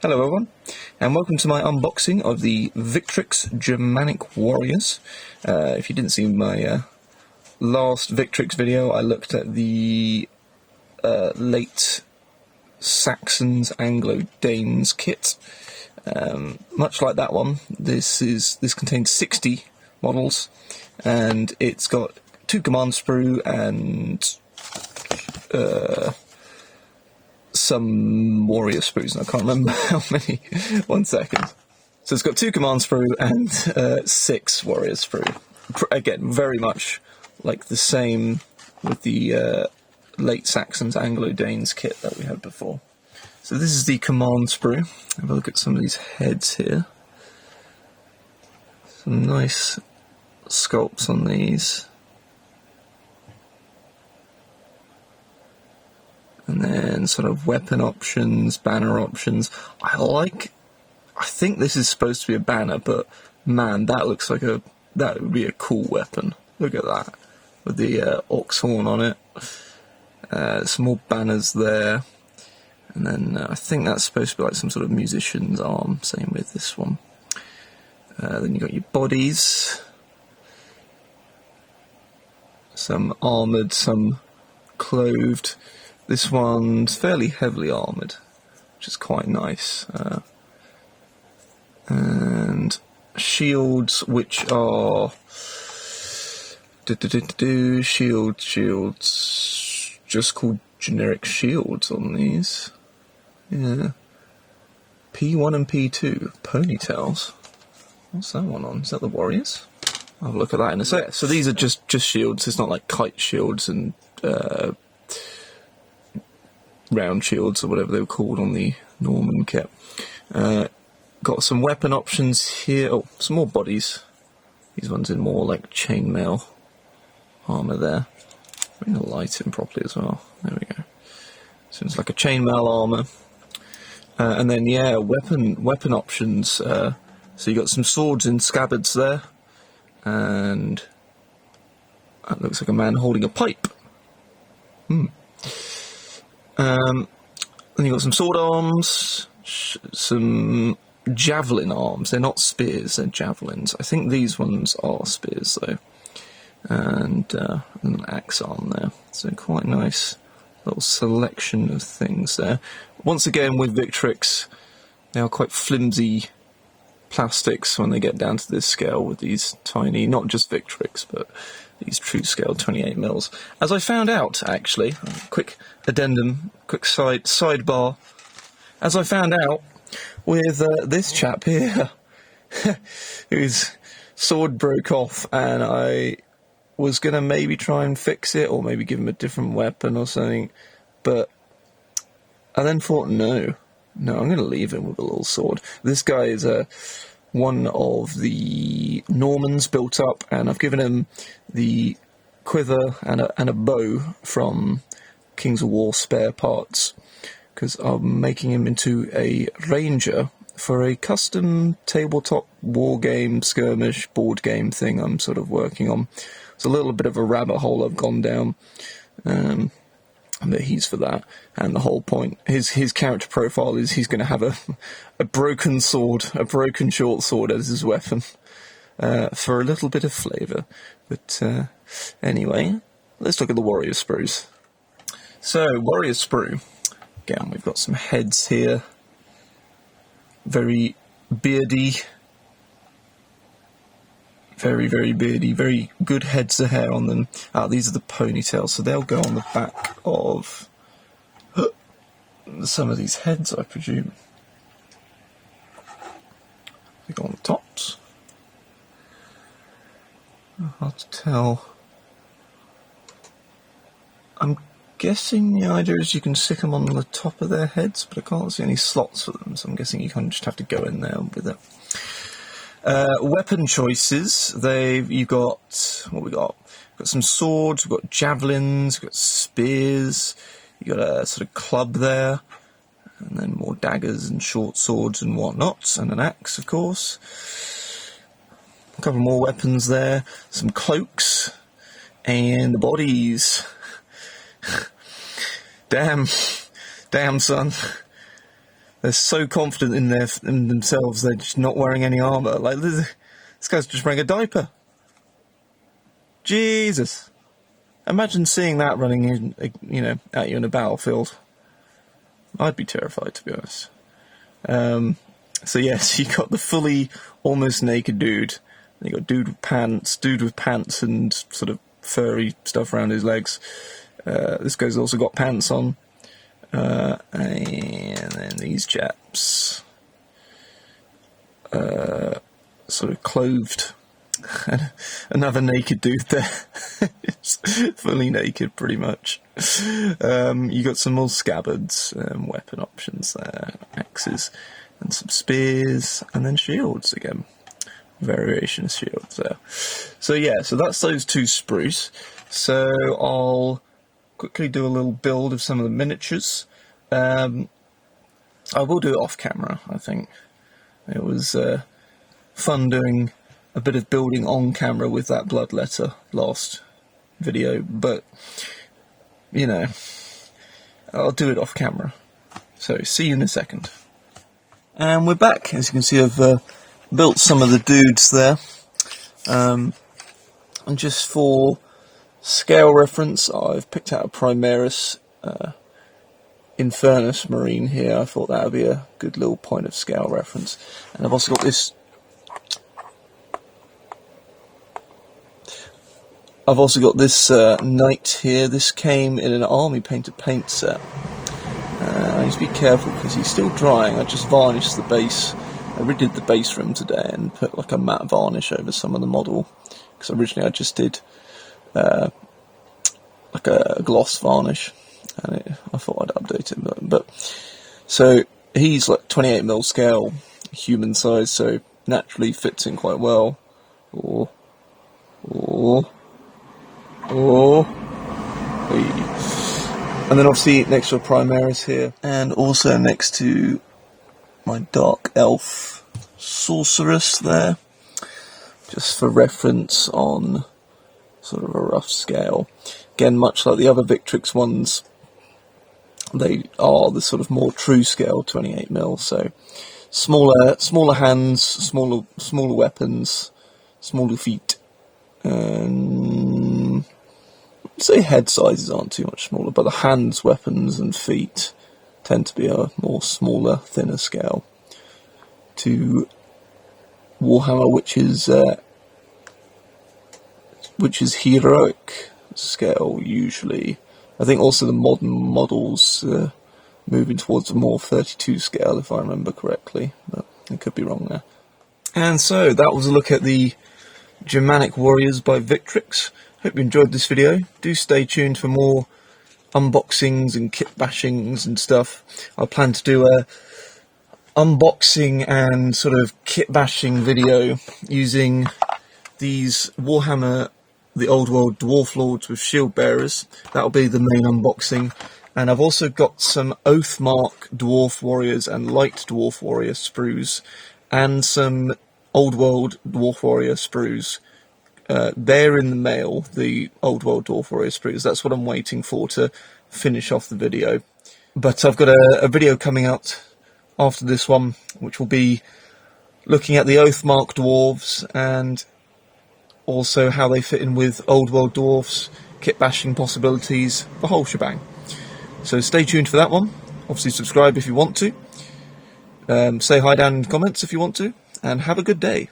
Hello everyone, and welcome to my unboxing of the Victrix Germanic Warriors. If you didn't see my last Victrix video, I looked at the late Saxons Anglo-Danes kit. Much like that one, this contains 60 models, and it's got 2 command sprue and some warrior sprues, and I can't remember how many. 1 second. So it's got 2 command sprue and 6 warrior sprue. Again, very much like the same with the late Saxons Anglo-Danes kit that we had before. So this is the command sprue. Have a look at some of these heads here. Some nice sculpts on these. And then sort of weapon options, banner options. I think this is supposed to be a banner, but man, that looks like that would be a cool weapon. Look at that, with the ox horn on it. Some more banners there. And then I think that's supposed to be like some sort of musician's arm, same with this one. Then you got your bodies. Some armoured, some clothed. This one's fairly heavily armoured, which is quite nice. And shields, which are shields, just called generic shields on these. Yeah. P1 and P2, ponytails. What's that one on? Is that the Warriors? I'll have a look at that in a sec. So these are just shields. It's not like kite shields and round shields or whatever they were called on the Norman kit. Got some weapon options here. Oh, some more bodies. These ones in more like chainmail armour there. Bring the light in properly as well. There we go. So it's like a chainmail armour. And then yeah, weapon options. So you got some swords in scabbards there, and that looks like a man holding a pipe. Then you've got some sword arms, some javelin arms. They're not spears, they're javelins. I think these ones are spears though. And an axe arm there. So quite nice little selection of things there. Once again with Victrix, they are quite flimsy plastics when they get down to this scale with these tiny, not just Victrix, but these true scale 28 mils. As I found out, actually, quick addendum, quick sidebar. As I found out with this chap here, whose sword broke off, and I was going to maybe try and fix it, or maybe give him a different weapon or something, but I then thought, no, I'm going to leave him with a little sword. This guy is one of the Normans built up, and I've given him the quiver and a bow from Kings of War spare parts, because I'm making him into a ranger for a custom tabletop war game, skirmish, board game thing I'm sort of working on. It's a little bit of a rabbit hole I've gone down, but he's for that. And the whole point, his character profile is he's going to have a broken sword, a broken short sword as his weapon, for a little bit of flavour. But anyway, let's look at the warrior sprues. So, warrior sprue. Again, we've got some heads here. Very beardy. Very, very beardy. Very good heads of hair on them. These are the ponytails, so they'll go on the back of some of these heads, I presume. They go on the tops. Hard to tell. I'm guessing the idea is you can stick them on the top of their heads, but I can't see any slots for them, so I'm guessing you kind of just have to go in there with it. Weapon choices. You've got, what we got? We've got some swords, we've got javelins, we've got spears, you've got a sort of club there, and then more daggers and short swords and whatnot, and an axe, of course. A couple more weapons there, some cloaks, and the bodies. Damn, son. They're so confident in themselves, they're just not wearing any armour. Like, this guy's just wearing a diaper. Jesus. Imagine seeing that running in, at you in a battlefield. I'd be terrified, to be honest. So yes, you got the fully, almost naked dude. You got dude with pants and sort of furry stuff around his legs. This guy's also got pants on. And then these chaps, sort of clothed. And another naked dude there. It's fully naked, pretty much. You got some more scabbards, weapon options there, axes, and some spears, and then shields again. Variation of shields there. So yeah, so that's those two spruce. So I'll quickly do a little build of some of the miniatures. I will do it off camera, I think. It was fun doing a bit of building on camera with that bloodletter last video, but I'll do it off camera. So see you in a second. And we're back. As you can see, I've built some of the dudes there, and just for scale reference, I've picked out a Primaris Infernus Marine here. I thought that would be a good little point of scale reference. And I've also got this knight here. This came in an army painted paint set. I need to be careful because he's still drying. I just varnished the base. I redid the base for him today and put like a matte varnish over some of the model, because originally I just did like a gloss varnish, and I thought I'd update it. But so he's like 28mm scale, human size, so naturally fits in quite well. And then obviously next to a Primaris here, and also next to my Dark Elf Sorceress there, just for reference on sort of a rough scale. Again, much like the other Victrix ones, they are the sort of more true scale 28mm, so smaller hands, smaller weapons, smaller feet, and I'd say head sizes aren't too much smaller, but the hands, weapons and feet tend to be a more smaller, thinner scale to Warhammer, which is heroic scale usually. I think also the modern models moving towards a more 32 scale, if I remember correctly, but I could be wrong there. And so that was a look at the Germanic Warriors by Victrix. Hope you enjoyed this video. Do stay tuned for more unboxings and kit bashings and stuff. I plan to do a unboxing and sort of kit bashing video using these Warhammer the Old World Dwarf Lords with shield bearers. That'll be the main unboxing. And I've also got some Oathmark Dwarf Warriors and Light Dwarf Warrior sprues, and some Old World Dwarf Warrior sprues. They're in the mail, the Old World Dwarf Warrior sprues. That's what I'm waiting for to finish off the video. But I've got a video coming out after this one, which will be looking at the Oathmark Dwarves and also how they fit in with Old World Dwarfs, kit bashing possibilities, the whole shebang. So stay tuned for that one. Obviously subscribe if you want to. Say hi down in the comments if you want to, and have a good day.